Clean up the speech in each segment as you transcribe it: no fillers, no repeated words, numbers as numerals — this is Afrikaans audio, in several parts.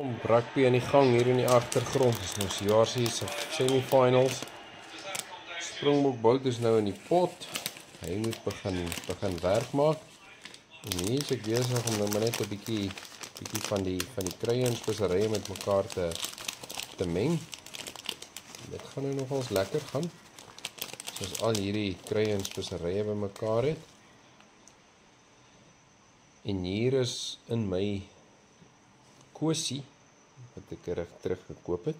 Rugby aan die gang hier in die agtergrond. Dis nou CRC se semi-finals. Springbok bout is nou in die pot. Hy moet begin werk maak. En hier is ek besig om nou maar net 'n bietjie van die kruie en speserye met mekaar te meng. Dit gaan nou nogals lekker gaan. Soos al hierdie kruie en speserye bymekaar het. En hier is in my kosie wat ek terug gekoop het,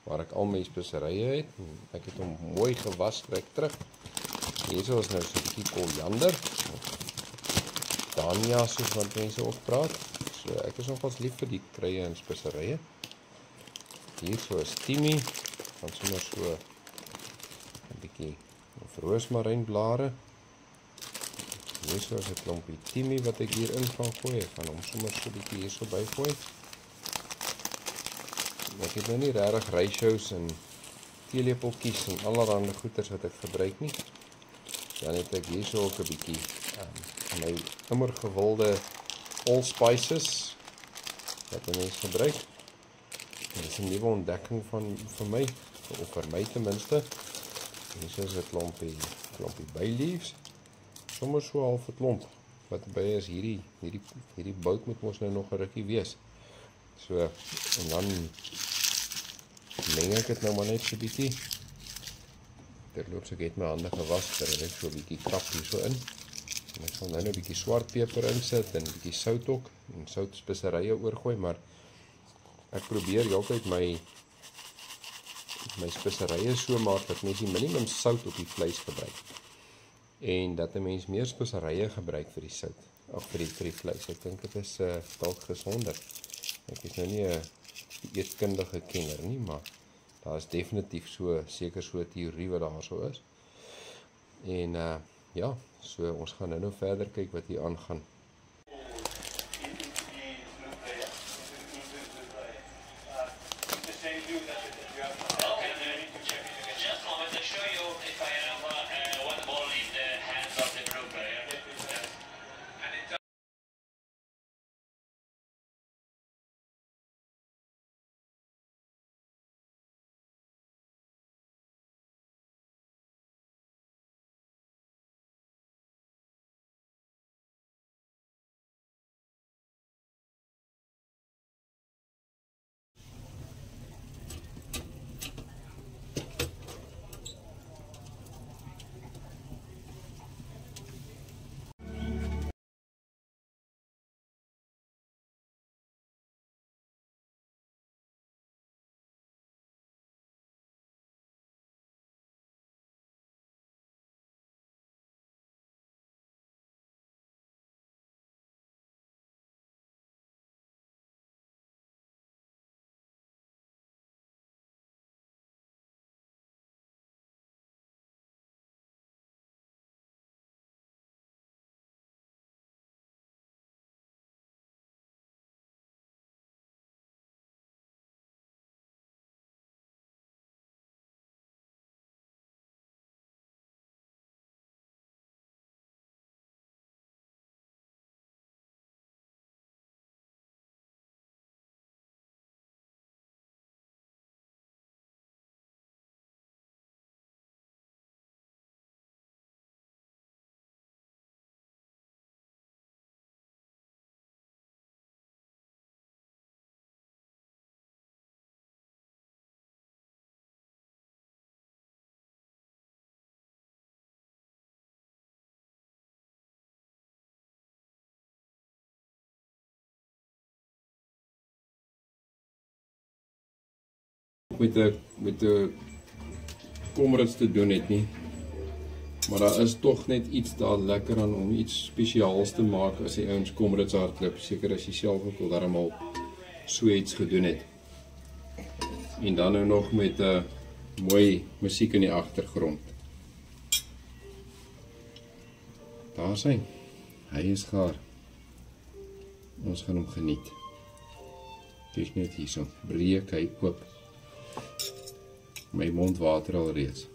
waar ek al my speserye het. Ek het hom mooi gewas, kry terug. Hier is nou so 'n bietjie koriander. Dania, soos wat mense ook praat. So ek is nogals lief vir die kruie en speserye. Hier so is timie, dan sommer so 'n bietjie roosmarinblare. Hier so is 'n klompie timie wat ek hierin gaan gooi. Ek gaan hom sommer so 'n bietjie hierso bygooi. Ek het nou nie regtig ratios en teelepeltjies en allerlei goeders wat ek gebruik nie. Dan het ek hierso ook 'n bietjie my immer gewilde allspices wat mense gebruik. Dit is 'n nuwe ontdekking van my, of vir my ten minste. Hier is 'n klompie bay leaves. Sommer so half 'n klomp. Wat by is hierdie bout moet mos nou nog 'n rukkie wees. So en dan meng ek dit nou maar net so bietjie. Terloops ek het my hande gewas, dan het ek so 'n bietjie krap hierso in. En ek sal nou 'n bietjie swart peper insit en 'n bietjie sout ook en sout speserye oorgooi, maar ek probeer heeltyd my speserye so maak dat mens die minimum sout op die vleis gebruik. En dat 'n mens meer speserye gebruik vir die sout, of vir die vleis. Ek dink dit is dalk gesonder. Ek is nou nie 'n eetkundige kenner nie, maar daar is definitief seker so 'n teorie wat daar so is. En ja, so ons gaan nou verder kyk wat hier aangaan. Met 'n komrits te doen het nie. Maar daar is tog net iets daar lekker aan om iets spesiaals te maak as die ouens komrits hardloop. Seker as jy self ook al darmal so iets gedoen het. En dan nou nog met 'n mooi musiek in die agtergrond. Daar sien. Hy is gaar. Ons gaan hom geniet. Kyk net hierso. Breek hy oop. My mond water al reeds.